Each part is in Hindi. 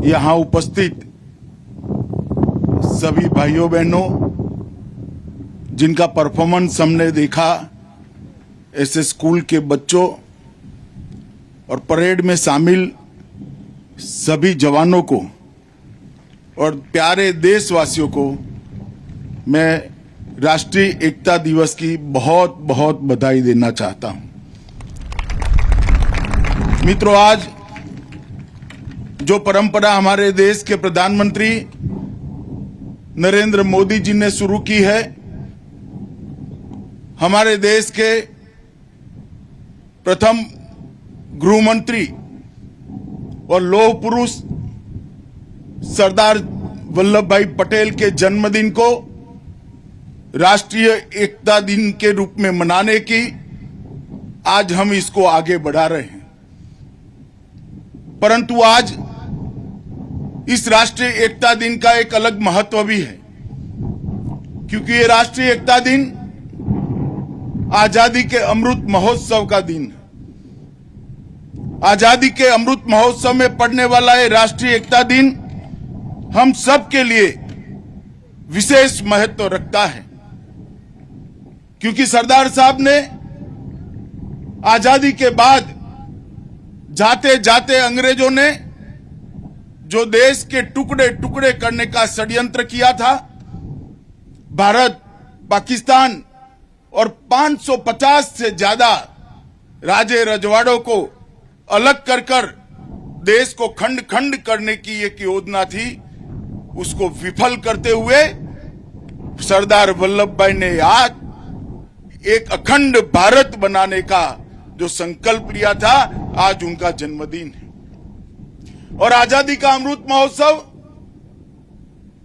यहाँ उपस्थित सभी भाइयों बहनों जिनका परफॉर्मेंस हमने देखा, ऐसे स्कूल के बच्चों और परेड में शामिल सभी जवानों को और प्यारे देशवासियों को मैं राष्ट्रीय एकता दिवस की बहुत बहुत बधाई देना चाहता हूं। मित्रों, आज जो परंपरा हमारे देश के प्रधानमंत्री नरेंद्र मोदी जी ने शुरू की है, हमारे देश के प्रथम गृह मंत्री और लौह पुरुष सरदार वल्लभ भाई पटेल के जन्मदिन को राष्ट्रीय एकता दिन के रूप में मनाने की आज हम इसको आगे बढ़ा रहे हैं। परंतु आज इस राष्ट्रीय एकता दिन का एक अलग महत्व भी है, क्योंकि ये राष्ट्रीय एकता दिन आजादी के अमृत महोत्सव का दिन है। आजादी के अमृत महोत्सव में पड़ने वाला ये राष्ट्रीय एकता दिन हम सब के लिए विशेष महत्व रखता है, क्योंकि सरदार साहब ने आजादी के बाद जाते जाते अंग्रेजों ने जो देश के टुकड़े टुकड़े करने का षड्यंत्र किया था, भारत, पाकिस्तान और 550 से ज्यादा राजे रजवाड़ों को अलग कर कर देश को खंड खंड करने की एक योजना थी, उसको विफल करते हुए सरदार वल्लभ भाई ने आज एक अखंड भारत बनाने का जो संकल्प लिया था, आज उनका जन्मदिन है। और आजादी का अमृत महोत्सव,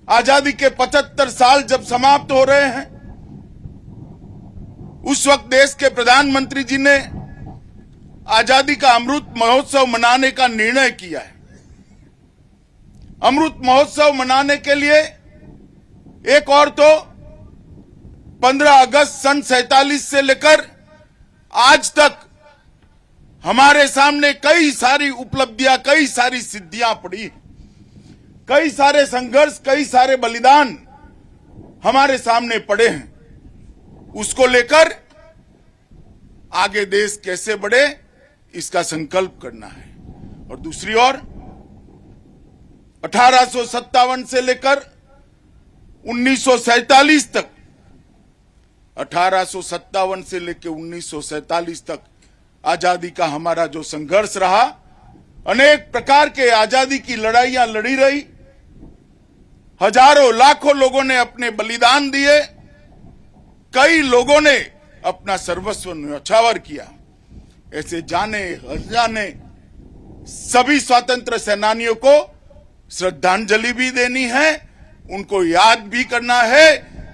आजादी के 75 साल जब समाप्त हो रहे हैं, उस वक्त देश के प्रधानमंत्री जी ने आजादी का अमृत महोत्सव मनाने का निर्णय किया है। अमृत महोत्सव मनाने के लिए एक और तो 15 अगस्त सन 47 से लेकर आज तक हमारे सामने कई सारी उपलब्धियां, कई सारी सिद्धियां पड़ी, कई सारे संघर्ष, कई सारे बलिदान हमारे सामने पड़े हैं। उसको लेकर आगे देश कैसे बढ़े, इसका संकल्प करना है। और दूसरी ओर 1857 से लेकर 1947 तक, 1857 से लेकर 1947 तक आजादी का हमारा जो संघर्ष रहा, अनेक प्रकार के आजादी की लड़ाइयां लड़ी रही, हजारों लाखों लोगों ने अपने बलिदान दिए, कई लोगों ने अपना सर्वस्व न्यौछावर किया। ऐसे जाने अनजाने सभी स्वतंत्र सेनानियों को श्रद्धांजलि भी देनी है, उनको याद भी करना है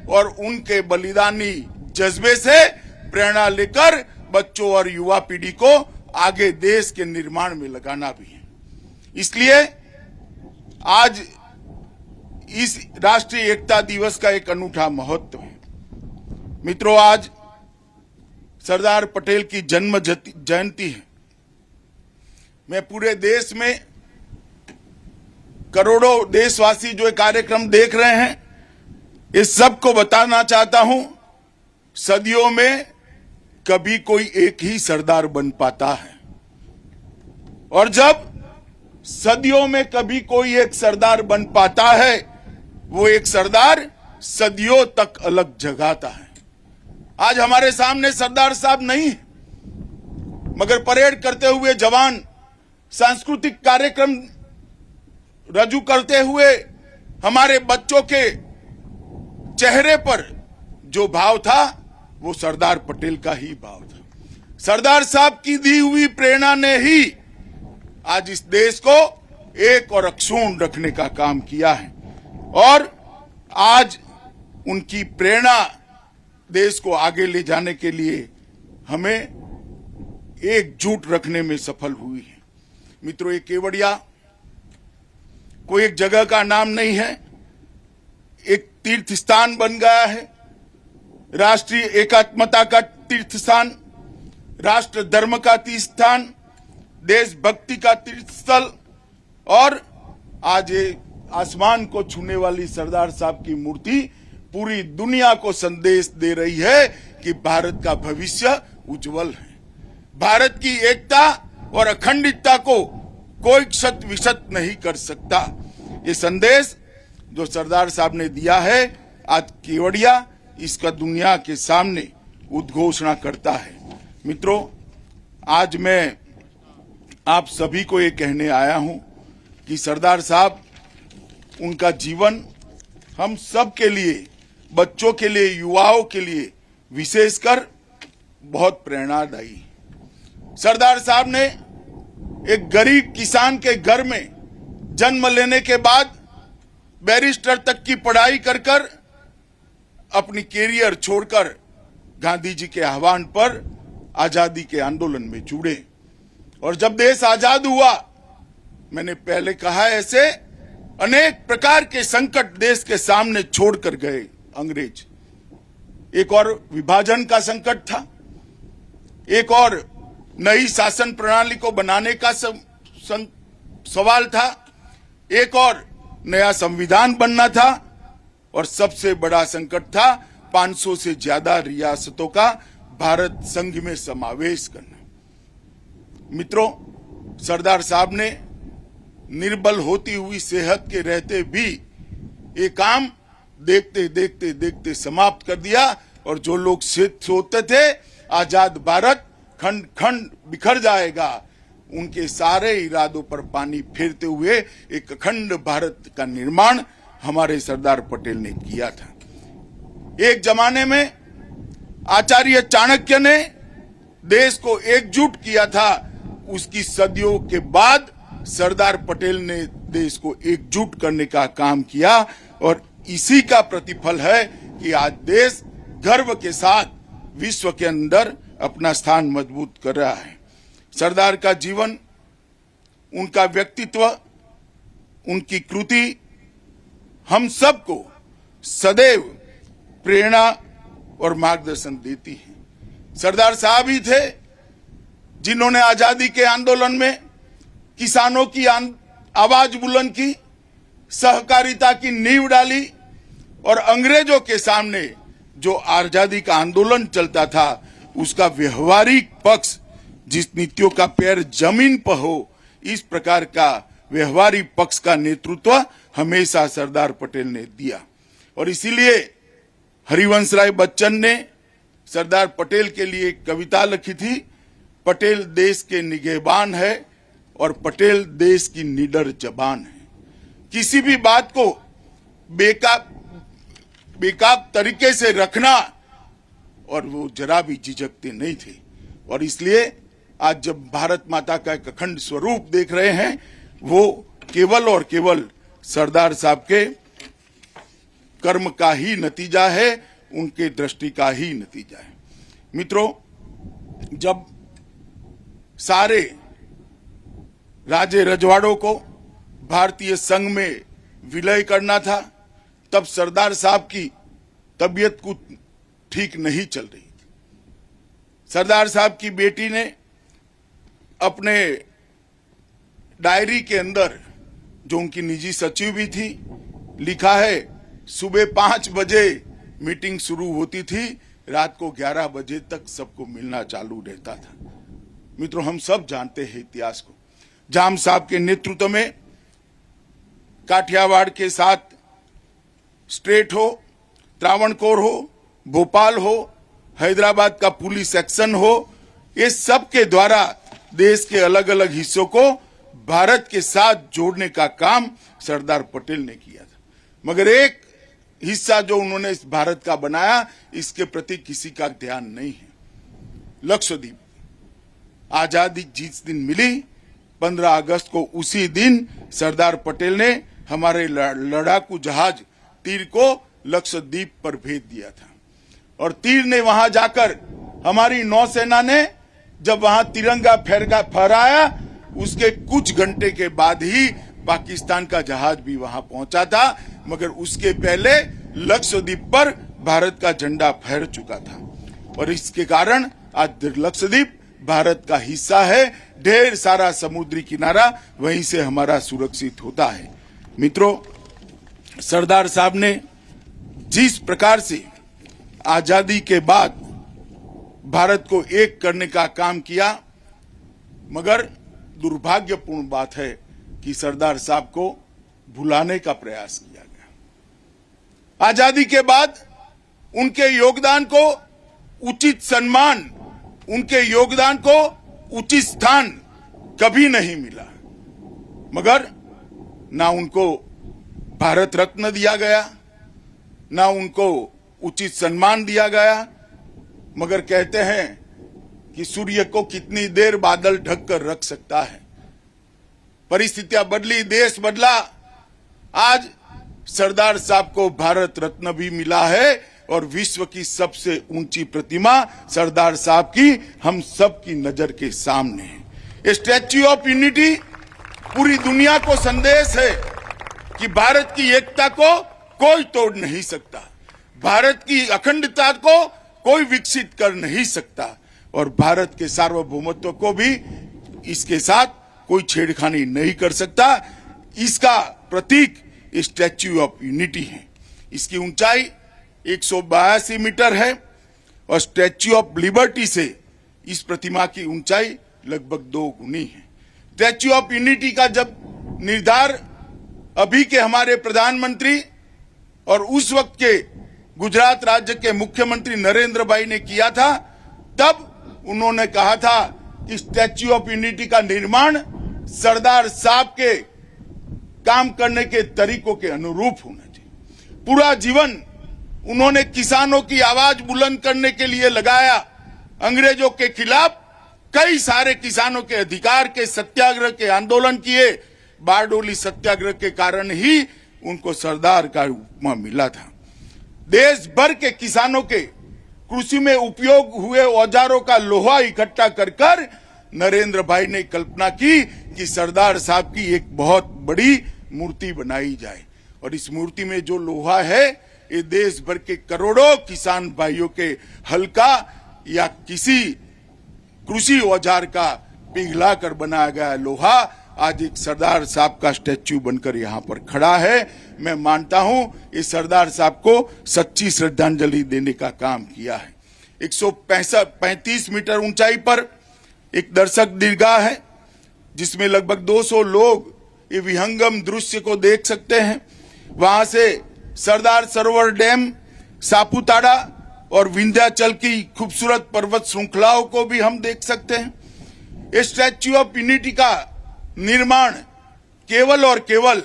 और उनके बलिदानी जज्बे से प्रेरणा लेकर बच्चों और युवा पीढ़ी को आगे देश के निर्माण में लगाना भी है। इसलिए आज इस राष्ट्रीय एकता दिवस का एक अनूठा महत्व है। मित्रों, आज सरदार पटेल की जन्म जयंती है। मैं पूरे देश में करोड़ों देशवासी जो कार्यक्रम देख रहे हैं, इस सब को बताना चाहता हूं, सदियों में कभी कोई एक ही सरदार बन पाता है, और जब सदियों में कभी कोई एक सरदार बन पाता है, वो एक सरदार सदियों तक अलग जगाता है। आज हमारे सामने सरदार साहब नहीं है, मगर परेड करते हुए जवान, सांस्कृतिक कार्यक्रम रजू करते हुए हमारे बच्चों के चेहरे पर जो भाव था, वो सरदार पटेल का ही भाव था। सरदार साहब की दी हुई प्रेरणा ने ही आज इस देश को एक और अक्षुण्ण रखने का काम किया है, और आज उनकी प्रेरणा देश को आगे ले जाने के लिए हमें एकजुट रखने में सफल हुई है। मित्रों, ये केवड़िया कोई एक जगह का नाम नहीं है, एक तीर्थ स्थान बन गया है, राष्ट्रीय एकात्मता का तीर्थ स्थान, राष्ट्र धर्म का तीर्थ स्थान, देशभक्ति का तीर्थ स्थल और आज ये आसमान को छूने वाली सरदार साहब की मूर्ति पूरी दुनिया को संदेश दे रही है कि भारत का भविष्य उज्जवल है। भारत की एकता और अखंडता को कोई क्षत विक्षत नहीं कर सकता। ये संदेश जो सरदार साहब ने दिया है आज केवड़िया इसका दुनिया के सामने उद्घोषणा करता है। मित्रों, आज मैं आप सभी को ये कहने आया हूं कि सरदार साहब, उनका जीवन हम सब के लिए, बच्चों के लिए, युवाओं के लिए विशेषकर बहुत प्रेरणादायी। सरदार साहब ने एक गरीब किसान के घर में जन्म लेने के बाद बैरिस्टर तक की पढ़ाई कर कर अपनी कैरियर छोड़कर गांधी जी के आह्वान पर आजादी के आंदोलन में जुड़े। और जब देश आजाद हुआ, मैंने पहले कहा, ऐसे अनेक प्रकार के संकट देश के सामने छोड़कर गए अंग्रेज। एक और विभाजन का संकट था, एक और नई शासन प्रणाली को बनाने का सवाल था, एक और नया संविधान बनना था, और सबसे बड़ा संकट था 500 से ज्यादा रियासतों का भारत संघ में समावेश करना। मित्रों, सरदार साहब ने निर्बल होती हुई सेहत के रहते भी ये काम देखते देखते देखते समाप्त कर दिया। और जो लोग सोचते थे आजाद भारत खंड खंड बिखर जाएगा, उनके सारे इरादों पर पानी फेरते हुए एक अखंड भारत का निर्माण हमारे सरदार पटेल ने किया था। एक जमाने में आचार्य चाणक्य ने देश को एकजुट किया था, उसकी सदियों के बाद सरदार पटेल ने देश को एकजुट करने का काम किया। और इसी का प्रतिफल है कि आज देश गर्व के साथ विश्व के अंदर अपना स्थान मजबूत कर रहा है। सरदार का जीवन, उनका व्यक्तित्व, उनकी कृति हम सबको सदैव प्रेरणा और मार्गदर्शन देती है। सरदार साहब ही थे जिन्होंने आजादी के आंदोलन में किसानों की आवाज बुलंद की, सहकारिता की नींव डाली, और अंग्रेजों के सामने जो आजादी का आंदोलन चलता था उसका व्यवहारिक पक्ष, जिस नीतियों का पैर जमीन पर हो, इस प्रकार का व्यवहारिक पक्ष का नेतृत्व हमेशा सरदार पटेल ने दिया। और इसीलिए हरिवंश राय बच्चन ने सरदार पटेल के लिए एक कविता लिखी थी, पटेल देश के निगहबान है और पटेल देश की निडर जबान है। किसी भी बात को बेकाब तरीके से रखना, और वो जरा भी झिझकते नहीं थे। और इसलिए आज जब भारत माता का एक अखंड स्वरूप देख रहे हैं, वो केवल और केवल सरदार साहब के कर्म का ही नतीजा है, उनके दृष्टि का ही नतीजा है। मित्रों, जब सारे राजे रजवाड़ों को भारतीय संघ में विलय करना था, तब सरदार साहब की तबीयत कुछ ठीक नहीं चल रही थी। सरदार साहब की बेटी ने अपने डायरी के अंदर, जो उनकी निजी सचिव भी थी, लिखा है, सुबह 5 बजे मीटिंग शुरू होती थी, रात को 11 बजे तक सबको मिलना चालू रहता था। मित्रों, हम सब जानते हैं इतिहास को। जाम साहब के नेतृत्व में काठियावाड़ के साथ स्टेट हो, त्रावणकोर हो, भोपाल हो, हैदराबाद का पुलिस एक्शन हो, ये सब के द्वारा देश के अलग अलग हिस्सों को भारत के साथ जोड़ने का काम सरदार पटेल ने किया था। मगर एक हिस्सा जो उन्होंने इस भारत का बनाया, इसके प्रति किसी का ध्यान नहीं है। लक्षद्वीप आजादी जिस दिन मिली, 15 अगस्त को, उसी दिन सरदार पटेल ने हमारे लड़ाकू जहाज तीर को लक्षद्वीप पर भेज दिया था। और तीर ने वहां जाकर हमारी नौसेना ने जब वहां तिरंगा फहराया, उसके कुछ घंटे के बाद ही पाकिस्तान का जहाज भी वहां पहुंचा था। मगर उसके पहले लक्षद्वीप पर भारत का झंडा फहर चुका था। और इसके कारण आज लक्षद्वीप भारत का हिस्सा है। ढेर सारा समुद्री किनारा वहीं से हमारा सुरक्षित होता है। मित्रों, सरदार साहब ने जिस प्रकार से आजादी के बाद भारत को एक करने का काम किया, मगर दुर्भाग्यपूर्ण बात है कि सरदार साहब को भुलाने का प्रयास किया गया। आजादी के बाद उनके योगदान को उचित सम्मान, उनके योगदान को उचित स्थान कभी नहीं मिला, मगर ना उनको भारत रत्न दिया गया, ना उनको उचित सम्मान दिया गया, मगर कहते हैं कि सूर्य को कितनी देर बादल ढक कर रख सकता है। परिस्थितियां बदली, देश बदला, आज सरदार साहब को भारत रत्न भी मिला है और विश्व की सबसे ऊंची प्रतिमा सरदार साहब की हम सब की नजर के सामने है। स्टैच्यू ऑफ यूनिटी पूरी दुनिया को संदेश है कि भारत की एकता को कोई तोड़ नहीं सकता, भारत की अखंडता को कोई विकसित कर नहीं सकता और भारत के सार्वभौमत्व को भी इसके साथ कोई छेड़खानी नहीं कर सकता। इसका प्रतीक स्टैच्यू ऑफ यूनिटी है। इसकी ऊंचाई 182 मीटर है और स्टैच्यू ऑफ लिबर्टी से इस प्रतिमा की ऊंचाई लगभग 2 गुनी है। स्टैच्यू ऑफ यूनिटी का जब निर्धार अभी के हमारे प्रधानमंत्री और उस वक्त के गुजरात राज्य के मुख्यमंत्री नरेंद्र भाई ने किया था, तब उन्होंने कहा था कि स्टैच्यू ऑफ यूनिटी का निर्माण सरदार साहब के काम करने के तरीकों के अनुरूप होना चाहिए। पूरा जीवन उन्होंने किसानों की आवाज बुलंद करने के लिए लगाया। अंग्रेजों के खिलाफ कई सारे किसानों के अधिकार के सत्याग्रह के आंदोलन किए। बारडोली सत्याग्रह के कारण ही उनको सरदार का उपमा मिला था। देश भर के किसानों के कृषि में उपयोग हुए औजारों का लोहा इकट्ठा कर नरेंद्र भाई ने कल्पना की कि सरदार साहब की एक बहुत बड़ी मूर्ति बनाई जाए और इस मूर्ति में जो लोहा है ये देश भर के करोड़ों किसान भाइयों के हल का या किसी कृषि औजार का पिघला कर बनाया गया लोहा आज एक सरदार साहब का स्टैच्यू बनकर यहाँ पर खड़ा है। मैं मानता हूं ये सरदार साहब को सच्ची श्रद्धांजलि देने का काम किया है। 135 मीटर ऊंचाई पर एक दर्शक दीर्घा है जिसमें लगभग 200 लोग ये विहंगम दृश्य को देख सकते हैं। वहां से सरदार सरोवर डैम, सापुतारा और विंध्याचल की खूबसूरत पर्वत श्रृंखलाओं को भी हम देख सकते हैं। ये स्टैच्यू ऑफ यूनिटी का निर्माण केवल और केवल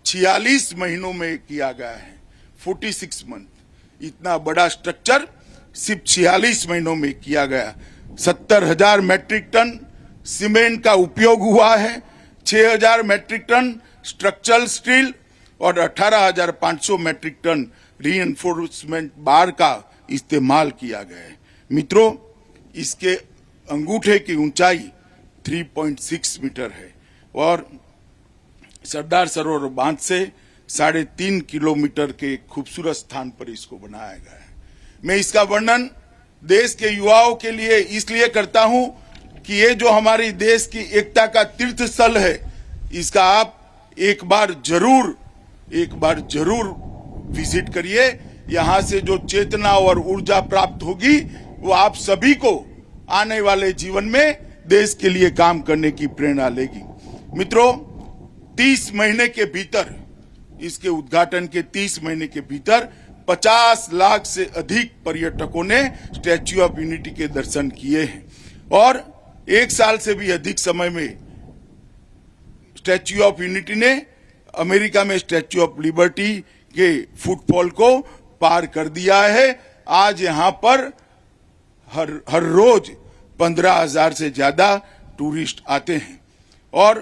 46 महीनों में किया गया है। 46 मंथ। इतना बड़ा स्ट्रक्चर सिर्फ 46 महीनों में किया गया। 70,000 मैट्रिक टन सीमेंट का उपयोग हुआ है, 6,000 मैट्रिक टन स्ट्रक्चरल स्टील और 18,500 मैट्रिक टन रीइंफोर्समेंट बार का इस्तेमाल किया गया है। मित्रों, इसके अंगूठे की ऊंचाई 3.6 मीटर है और सरदार सरोवर बांध से 3.5 किलोमीटर के खूबसूरत स्थान पर इसको बनाया गया है। मैं इसका वर्णन देश के युवाओं के लिए इसलिए करता हूं कि ये जो हमारी देश की एकता का तीर्थ स्थल है, इसका आप एक बार जरूर विजिट करिए। यहाँ से जो चेतना और ऊर्जा प्राप्त होगी वो आप सभी को आने वाले जीवन में देश के लिए काम करने की प्रेरणा लेगी। मित्रों, 30 महीने के भीतर, इसके उद्घाटन के 30 महीने के भीतर 50 लाख से अधिक पर्यटकों ने स्टैच्यू ऑफ यूनिटी के दर्शन किए हैं और 1 साल से भी अधिक समय में स्टैच्यू ऑफ यूनिटी ने अमेरिका में स्टैच्यू ऑफ लिबर्टी के फुटफॉल को पार कर दिया है। आज यहाँ पर हर रोज 15,000 से ज्यादा टूरिस्ट आते हैं और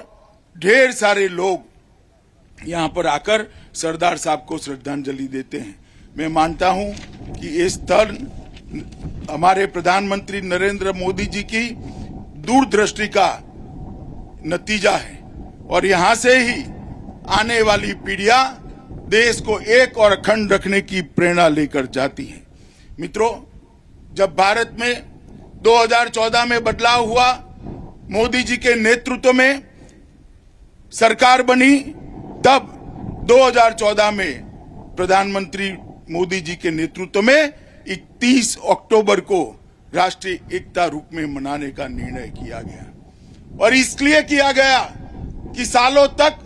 ढेर सारे लोग यहाँ पर आकर सरदार साहब को श्रद्धांजलि देते हैं। मैं मानता हूं कि ये स्थल हमारे प्रधानमंत्री नरेंद्र मोदी जी की दूरदृष्टि का नतीजा है और यहाँ से ही आने वाली पीढ़ियां देश को एक और अखंड रखने की प्रेरणा लेकर जाती हैं। मित्रों, जब भारत में 2014 में बदलाव हुआ, मोदी जी के नेतृत्व में सरकार बनी, तब 2014 में प्रधानमंत्री मोदी जी के नेतृत्व में 31 अक्टूबर को राष्ट्रीय एकता रूप में मनाने का निर्णय किया गया, और इसलिए किया गया कि सालों तक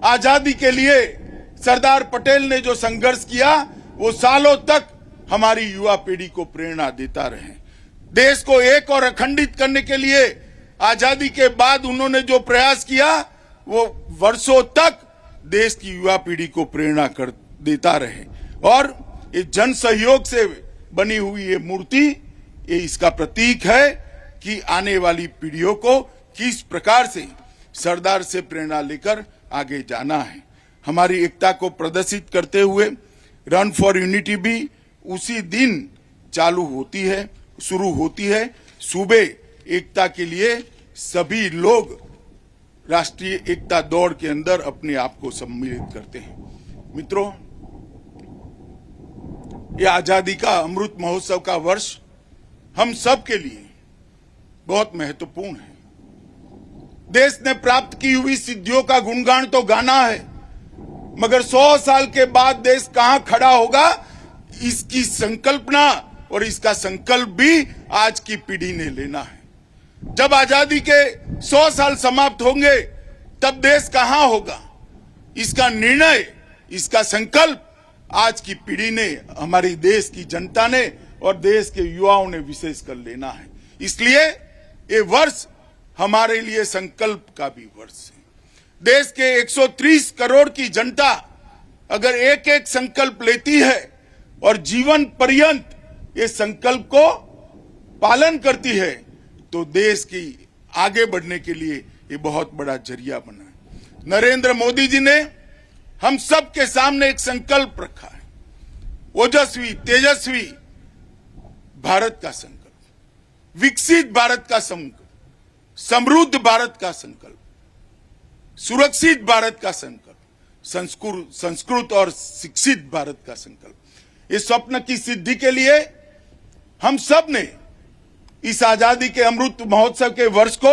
आजादी के लिए सरदार पटेल ने जो संघर्ष किया वो सालों तक हमारी युवा पीढ़ी को प्रेरणा देता रहे। देश को एक और अखंडित करने के लिए आजादी के बाद उन्होंने जो प्रयास किया वो वर्षों तक देश की युवा पीढ़ी को प्रेरणा कर देता रहे, और ये जन सहयोग से बनी हुई ये मूर्ति ये इसका प्रतीक है कि आने वाली पीढ़ियों को किस प्रकार से सरदार से प्रेरणा लेकर आगे जाना है। हमारी एकता को प्रदर्शित करते हुए रन फॉर यूनिटी भी उसी दिन शुरू होती है। सुबह एकता के लिए सभी लोग राष्ट्रीय एकता दौड़ के अंदर अपने आप को सम्मिलित करते हैं। मित्रों, यह आजादी का अमृत महोत्सव का वर्ष हम सब के लिए बहुत महत्वपूर्ण है। देश ने प्राप्त की हुई सिद्धियों का गुणगान तो गाना है, मगर 100 साल के बाद देश कहां खड़ा होगा इसकी संकल्पना और इसका संकल्प भी आज की पीढ़ी ने लेना है। जब आजादी के 100 साल समाप्त होंगे तब देश कहां होगा, इसका निर्णय, इसका संकल्प आज की पीढ़ी ने, हमारी देश की जनता ने और देश के युवाओं ने विशेष कर लेना है। इसलिए ये वर्ष हमारे लिए संकल्प का भी वर्ष है। देश के 130 करोड़ की जनता अगर एक एक संकल्प लेती है और जीवन पर्यंत ये संकल्प को पालन करती है तो देश की आगे बढ़ने के लिए ये बहुत बड़ा जरिया बना है। नरेंद्र मोदी जी ने हम सब के सामने एक संकल्प रखा है, ओजस्वी तेजस्वी भारत का संकल्प, विकसित भारत का संकल्प, समृद्ध भारत का संकल्प, सुरक्षित भारत का संकल्प, संस्कृत और शिक्षित भारत का संकल्प। इस स्वप्न की सिद्धि के लिए हम सब ने इस आजादी के अमृत महोत्सव के वर्ष को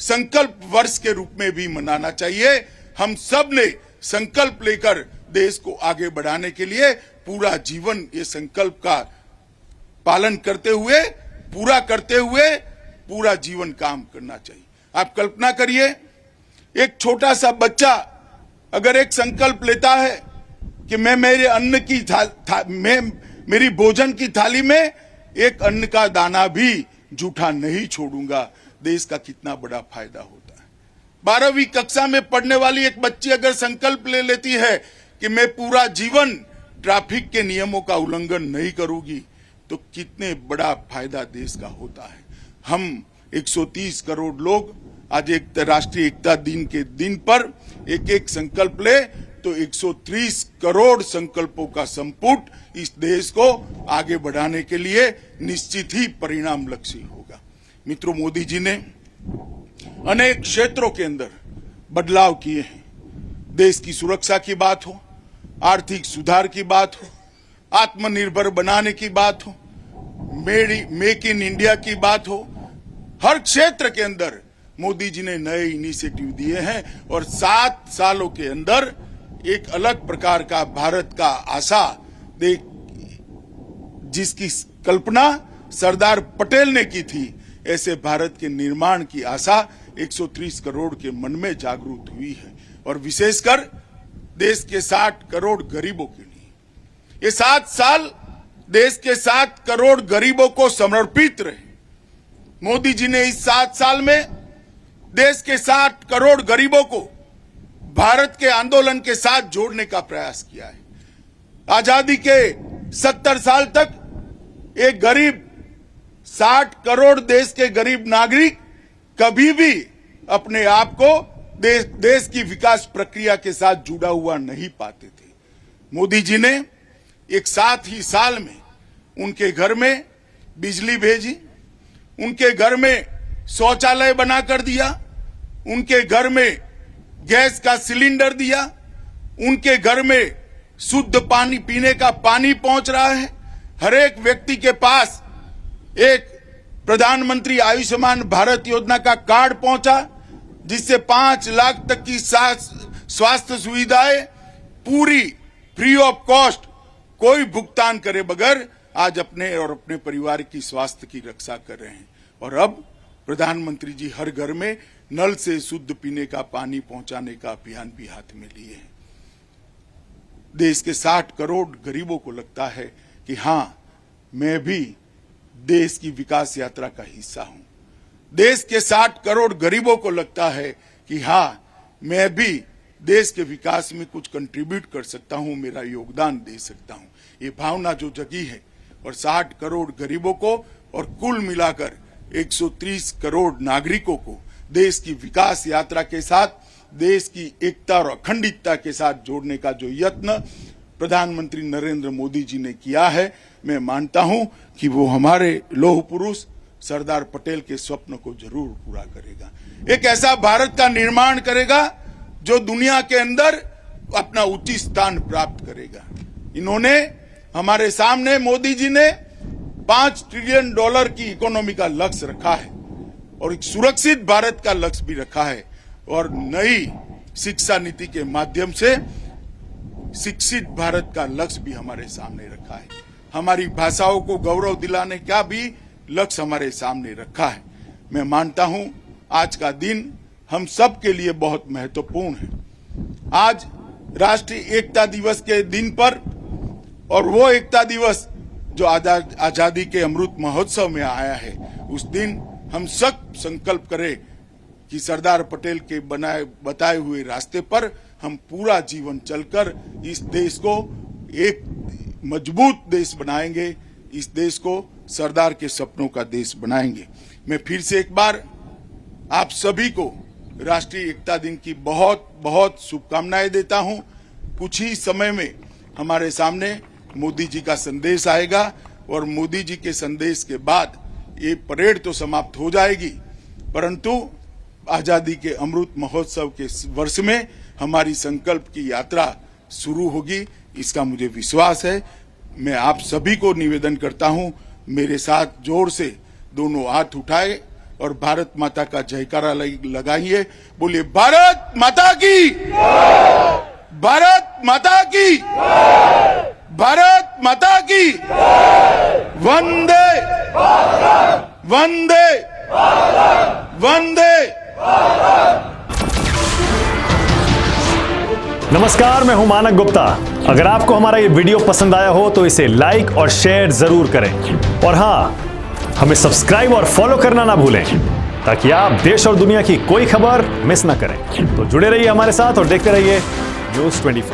संकल्प वर्ष के रूप में भी मनाना चाहिए। हम सब ने संकल्प लेकर देश को आगे बढ़ाने के लिए पूरा जीवन ये संकल्प का पालन करते हुए, पूरा करते हुए पूरा जीवन काम करना चाहिए। आप कल्पना करिए, एक छोटा सा बच्चा अगर एक संकल्प लेता है कि मैं मेरे अन्न की मेरी भोजन की थाली में एक अन्न का दाना भी जूठा नहीं छोड़ूंगा, देश का कितना बड़ा फायदा होता है। 12वीं कक्षा में पढ़ने वाली एक बच्ची अगर संकल्प ले लेती है कि मैं पूरा जीवन ट्रैफिक के नियमों का उल्लंघन नहीं करूंगी, तो कितने बड़ा फायदा देश का होता है। हम 130 करोड़ लोग आज एक राष्ट्रीय एकता दिन के दिन पर एक एक संकल्प ले तो 130 करोड़ संकल्पों का संपुट इस देश को आगे बढ़ाने के लिए निश्चित ही परिणाम लक्ष्य होगा। मित्रों, मोदी जी ने अनेक क्षेत्रों के अंदर बदलाव किए हैं। देश की सुरक्षा की बात हो, आर्थिक सुधार की बात हो, आत्मनिर्भर बनाने की बात हो, मेक इन इंडिया की बात हो, हर क्षेत्र के अंदर मोदी जी ने नए इनिशिएटिव दिए हैं और 7 सालों के अंदर एक अलग प्रकार का भारत का आशा जिसकी कल्पना सरदार पटेल ने की थी, ऐसे भारत के निर्माण की आशा 130 करोड़ के मन में जागृत हुई है। और विशेषकर देश के 60 करोड़ गरीबों के लिए ये 7 साल देश के 7 करोड़ गरीबों को समर्पित रहे। मोदी जी ने इस 7 साल में देश के 60 करोड़ गरीबों को भारत के आंदोलन के साथ जोड़ने का प्रयास किया है। आजादी के 70 साल तक एक गरीब 60 करोड़ देश के गरीब नागरिक कभी भी अपने आप को देश की विकास प्रक्रिया के साथ जुड़ा हुआ नहीं पाते थे। मोदी जी ने एक 7 ही साल में उनके घर में बिजली भेजी, उनके घर में शौचालय बनाकर दिया, उनके घर में गैस का सिलेंडर दिया, उनके घर में शुद्ध पानी पीने का पानी पहुंच रहा है। हर एक व्यक्ति के पास एक प्रधानमंत्री आयुष्मान भारत योजना का कार्ड पहुंचा, जिससे 5 लाख तक की स्वास्थ्य सुविधाएं पूरी फ्री ऑफ कॉस्ट कोई भुगतान करे बगैर आज अपने और अपने परिवार की स्वास्थ्य की रक्षा कर रहे हैं। और अब प्रधानमंत्री जी हर घर में नल से शुद्ध पीने का पानी पहुंचाने का अभियान भी हाथ में लिए हैं। देश के 60 करोड़ गरीबों को लगता है कि हां, मैं भी देश की विकास यात्रा का हिस्सा हूं। देश के 60 करोड़ गरीबों को लगता है कि हां, मैं भी देश के विकास में कुछ कंट्रीब्यूट कर सकता हूं, मेरा योगदान दे सकता हूं। ये भावना जो जगी है और 60 करोड़ गरीबों को और कुल मिलाकर 130 करोड़ नागरिकों को देश की विकास यात्रा के साथ, देश की एकता और अखंडितता के साथ जोड़ने का जो यत्न प्रधानमंत्री नरेंद्र मोदी जी ने किया है, मैं मानता हूं कि वो हमारे लौह पुरुष सरदार पटेल के स्वप्न को जरूर पूरा करेगा। एक ऐसा भारत का निर्माण करेगा जो दुनिया के अंदर अपना उचित स्थान प्राप्त करेगा। इन्होंने हमारे सामने, मोदी जी ने $5 ट्रिलियन की इकोनॉमी का लक्ष्य रखा है और एक सुरक्षित भारत का लक्ष्य भी रखा है और नई शिक्षा नीति के माध्यम से शिक्षित भारत का लक्ष्य भी हमारे सामने रखा है। हमारी भाषाओं को गौरव दिलाने का भी लक्ष्य हमारे सामने रखा है। मैं मानता हूं आज का दिन हम सब के लिए बहुत महत्वपूर्ण है। आज राष्ट्रीय एकता दिवस के दिन पर, और वो एकता दिवस जो आजादी के अमृत महोत्सव में आया है, उस दिन हम सब संकल्प करें कि सरदार पटेल के बताए हुए रास्ते पर हम पूरा जीवन चलकर इस देश को एक मजबूत देश बनाएंगे, इस देश को सरदार के सपनों का देश बनाएंगे। मैं फिर से एक बार आप सभी को राष्ट्रीय एकता दिन की बहुत बहुत शुभकामनाएं देता हूं। कुछ ही समय में हमारे सामने मोदी जी का संदेश आएगा और मोदी जी के संदेश के बाद ये परेड तो समाप्त हो जाएगी, परंतु आजादी के अमृत महोत्सव के वर्ष में हमारी संकल्प की यात्रा शुरू होगी, इसका मुझे विश्वास है। मैं आप सभी को निवेदन करता हूं, मेरे साथ जोर से दोनों हाथ उठाए और भारत माता का जयकारा लगाइए। बोलिए भारत माता की, भारत माता की, भारत माता की, वंदे वंदे वंदे। नमस्कार, मैं हूं मानक गुप्ता। अगर आपको हमारा ये वीडियो पसंद आया हो तो इसे लाइक और शेयर जरूर करें और हां, हमें सब्सक्राइब और फॉलो करना ना भूलें ताकि आप देश और दुनिया की कोई खबर मिस ना करें। तो जुड़े रहिए हमारे साथ और देखते रहिए न्यूज़ 24।